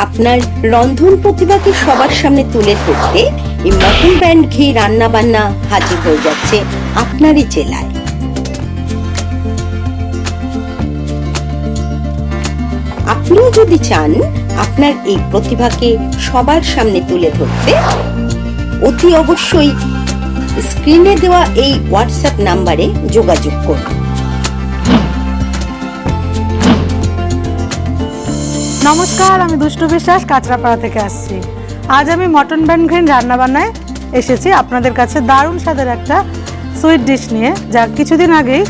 আপনার রন্ধন প্রতিভাকে সবার সামনে তুলে ধরতে এই মটন ব্র্যান্ড ঘি রান্না বান্না হাজির হয়ে যাচ্ছে আপনারই জেলায়। আপনিও যদি চান আপনার এই প্রতিভাকে সবার সামনে তুলে ধরতে, অতি অবশ্যই স্ক্রিনে দেওয়া এই হোয়াটসঅ্যাপ নাম্বারে যোগাযোগ করুন। নমস্কার, আমি দুষ্টু বিশ্বাস কাঁচরাপাড়া থেকে আসছি। আজ আমি মটন ব্র্যান্ড ঘি রান্নাবান্নায় এসেছি আপনাদের কাছে দারুণ স্বাদের একটা সুইট ডিশ নিয়ে, যা কিছুদিন আগেই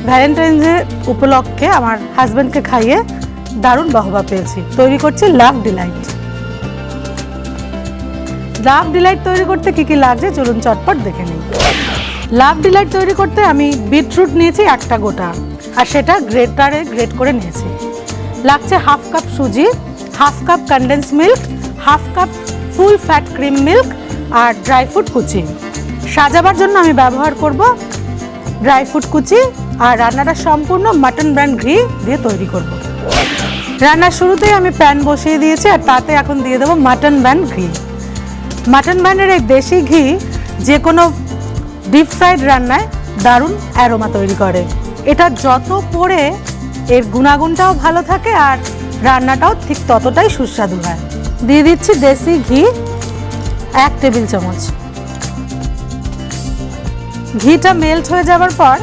ভ্যালেন্টাইন্সের উপলক্ষে আমার হাজব্যান্ডকে খাইয়ে দারুণ বাহবা পেয়েছি। তৈরি করছি লাভ ডিলাইট। লাভ ডিলাইট তৈরি করতে কী কী লাগছে চলুন চটপট দেখে নিই। লাভ ডিলাইট তৈরি করতে আমি বিটরুট নিয়েছি একটা গোটা, আর সেটা গ্রেটারে গ্রেট করে নিয়েছি। লাগছে হাফ কাপ সুজি, half cup condense milk, half cup full fat cream milk আর ড্রাই ফ্রুট কুচি। সাজাবার জন্য আমি ব্যবহার করব ড্রাই ফ্রুট কুচি, আর রান্নাটা সম্পূর্ণ মটন ব্র্যান্ড ঘি দিয়ে তৈরি করব। রান্নার শুরুতেই আমি প্যান বসিয়ে দিয়েছি, আর তাতে এখন দিয়ে দেবো মটন ব্র্যান্ড ঘি। মটন ব্র্যান্ডের এই দেশি ঘি যে কোনো ডিপ ফ্রাইড রান্নায় দারুণ অ্যারোমা তৈরি করে। এটা যত পড়ে এর গুণাগুণটাও ভালো থাকে আর রান্নাটাও ঠিক ততটাই সুস্বাদু হয়। দিয়ে দিচ্ছি দেশি ঘি 1 টেবিল চামচ। ঘিটা মেল্ট হয়ে যাওয়ার পর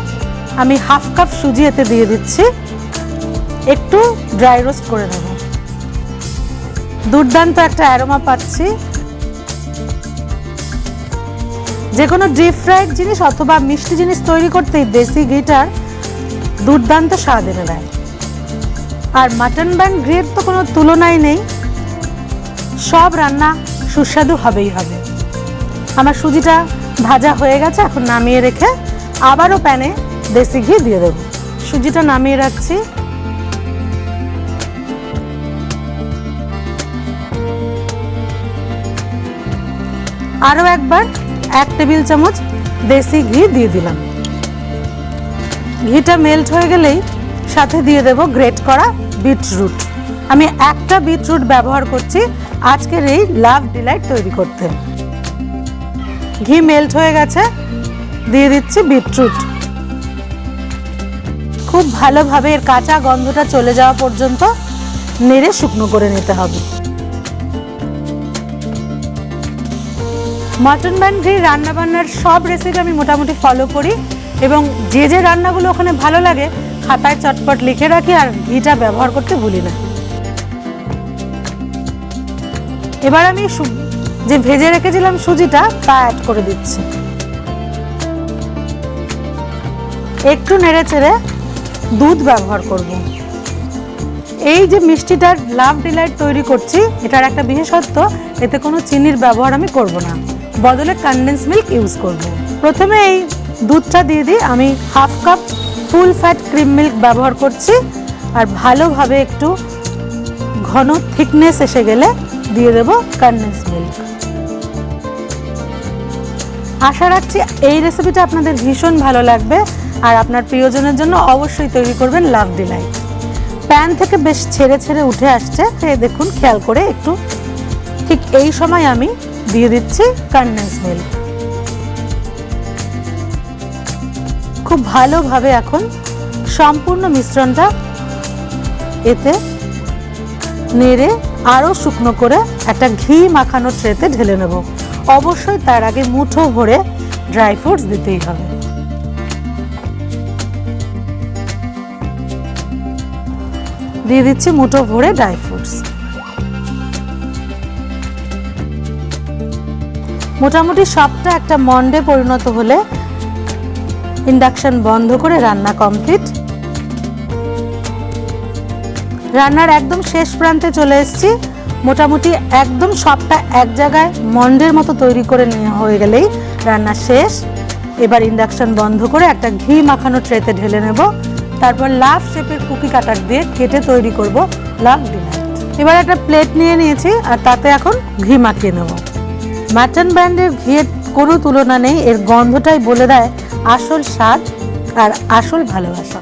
আমি হাফ কাপ সুজি এতে দিয়ে দিচ্ছি, একটু ড্রাই রোস্ট করে নেব। দুর্দান্ত একটা অ্যারোমা পাচ্ছি। যে কোনো ডিপ ফ্রাইড জিনিস অথবা মিষ্টি জিনিস তৈরি করতেই দেশি ঘিটার দুর্দান্ত স্বাদ এনে দেয়। আর মটন ব্র্যান্ড ঘির তো কোনো তুলনাই নেই, সব রান্না সুস্বাদু হবেই হবে। আমার সুজিটা ভাজা হয়ে গেছে, এখন নামিয়ে রেখে আবারও প্যানে দেশি ঘি দিয়ে দেব। সুজিটা নামিয়ে রাখছি। আরও একবার 1 টেবিল চামচ দেশি ঘি দিয়ে দিলাম। ঘিটা মেল্ট হয়ে গেলেই সাথে দিয়ে দেব গ্রেট করা বিটরুট। আমি একটা বিটরুট ব্যবহার করছি আজকের এই লাভ ডিলাইট তৈরি করতে। ঘি মেল্ট হয়ে গেছে, দিয়ে দিচ্ছি বিটরুট। খুব ভালোভাবে এর কাঁচা গন্ধটা চলে যাওয়া পর্যন্ত নেড়ে শুকনো করে নিতে হবে। মটন ব্র্যান্ড ঘি রান্নাবান্নার সব রেসিপি আমি মোটামুটি ফলো করি, এবং যে যে রান্নাগুলো ওখানে ভালো লাগে খাতায় চটপট লিখে রাখি, আর ঘিটা ব্যবহার করতে ভুলি না। এবার আমি যে ভেজে রেখেছিলাম সুজিটা তা অ্যাড করে দিচ্ছি। একটু নেড়ে চেড়ে দুধ ব্যবহার করব। এই যে মিষ্টিটার লাভ ডিলাইট তৈরি করছি, এটার একটা বিশেষত্ব, এতে কোনো চিনির ব্যবহার আমি করব না, বদলে কনডেন্স মিল্ক ইউজ করব। প্রথমে এই দুধটা দিয়ে দিই। আমি half cup full fat cream milk ব্যবহার করছি, আর ভালোভাবে একটু ঘন থিকনেস এসে গেলে দিয়ে দেব কনডেন্স মিল্ক। আশা রাখছি এই রেসিপিটা আপনাদের ভীষণ ভালো লাগবে, আর আপনার প্রিয়জনের জন্য অবশ্যই তৈরি করবেন লাভ ডিলাইট। প্যান থেকে বেশ ছেড়ে ছেড়ে উঠে আসছে, দেখুন খেয়াল করে একটু। ঠিক এই সময় আমি দিয়ে দিচ্ছি কনডেন্স মিল্ক। খুব ভালোভাবে এখন সম্পূর্ণ মিশ্রণটা এতে নেড়ে আরও শুকনো করে একটা ঘি মাখানো ট্রেতে ঢেলে নেব। অবশ্যই তার আগে মুঠো ভরে ড্রাই ফ্রুটস দিতেই হবে। দিয়ে দিচ্ছি মুঠো ভরে ড্রাই ফ্রুটস। মোটামুটি সবটা একটা মন্ডে পরিণত হলে ইন্ডাকশন বন্ধ করে রান্না কমপ্লিট। রান্নার একদম শেষ প্রান্তে চলে এসেছি। মোটামুটি একদম সবটা এক জায়গায় মন্ডের মতো তৈরি করে নেওয়া হয়ে গেলেই রান্না শেষ। এবার ইন্ডাকশন বন্ধ করে একটা ঘি মাখানো ট্রেতে ঢেলে নেব। তারপর লাভ শেপের কুকি কাটার দিয়ে কেটে তৈরি করব লাভ ডিলাইট। এবার একটা প্লেট নিয়ে নিয়েছি, আর তাতে এখন ঘি মাখিয়ে নেব। মটন ব্র্যান্ডের ঘিয়ের কোনো তুলনা নেই, এর গন্ধটাই বলে দেয় আসল স্বাদ আর আসল ভালোবাসা।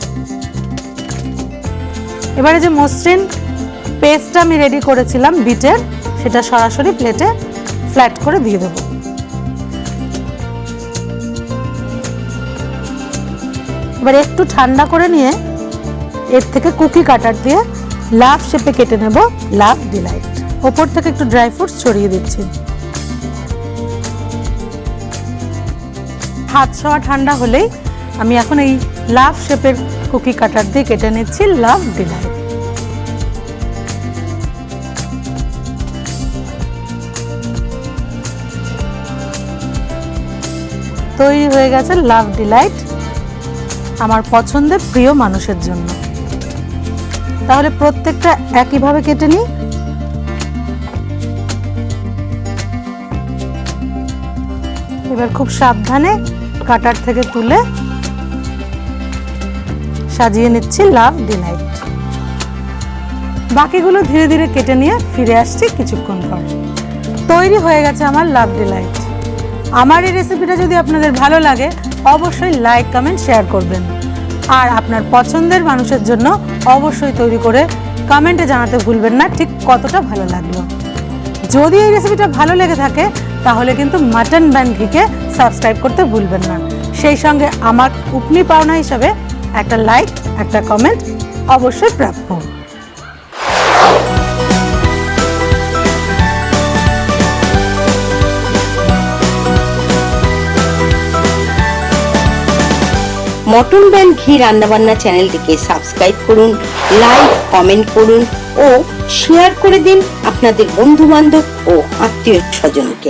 এবারে যে মসৃণ পেস্টটা আমি রেডি করেছিলাম বিটের, সেটা সরাসরি প্লেটে ফ্ল্যাট করে দিয়ে দেবো। এবার একটু ঠান্ডা করে নিয়ে এর থেকে কুকি কাটার দিয়ে লাভ শেপে কেটে নেব লাভ ডিলাইট। ওপর থেকে একটু ড্রাই ফ্রুটস ছড়িয়ে দিচ্ছি। হাত ছোঁয়া ঠান্ডা হলেই আমি এখন এই লাভ শেপের কুকি কাটার দিয়ে কেটে নিচ্ছি লাভ ডিলাইট। তৈরি হয়ে গেছে লাভ ডিলাইট আমার পছন্দের প্রিয় মানুষের জন্য। তাহলে প্রত্যেকটা একইভাবে কেটে নিই। এবার খুব সাবধানে কাটার থেকে তুলে সাজিয়ে নিচ্ছি লাভ ডিলাইট। বাকিগুলো ধীরে ধীরে কেটে নিয়ে ফিরে আসছি কিছুক্ষণ পর। তৈরি হয়ে গেছে আমার লাভ ডিলাইট। আমার এই রেসিপিটা যদি আপনাদের ভালো লাগে অবশ্যই লাইক, কমেন্ট, শেয়ার করবেন। আর আপনার পছন্দের মানুষের জন্য অবশ্যই তৈরি করে কমেন্টে জানাতে ভুলবেন না ঠিক কতটা ভালো লাগলো। যদি এই রেসিপিটা ভালো লেগে থাকে তাহলে কিন্তু মাটন ব্যান ঘিকে সাবস্ক্রাইব করতে ভুলবেন না। সেই সঙ্গে আমার উপনি পাওনা হিসাবে একটা লাইক, একটা কমেন্ট অবশ্যই প্রাপ্য। মটন ব্যান ঘি রান্নাবান্না চ্যানেলটিকে সাবস্ক্রাইব করুন, লাইক, কমেন্ট করুন ও শেয়ার করে দিন আপনাদের বন্ধু বান্ধব ও আত্মীয় স্বজনকে।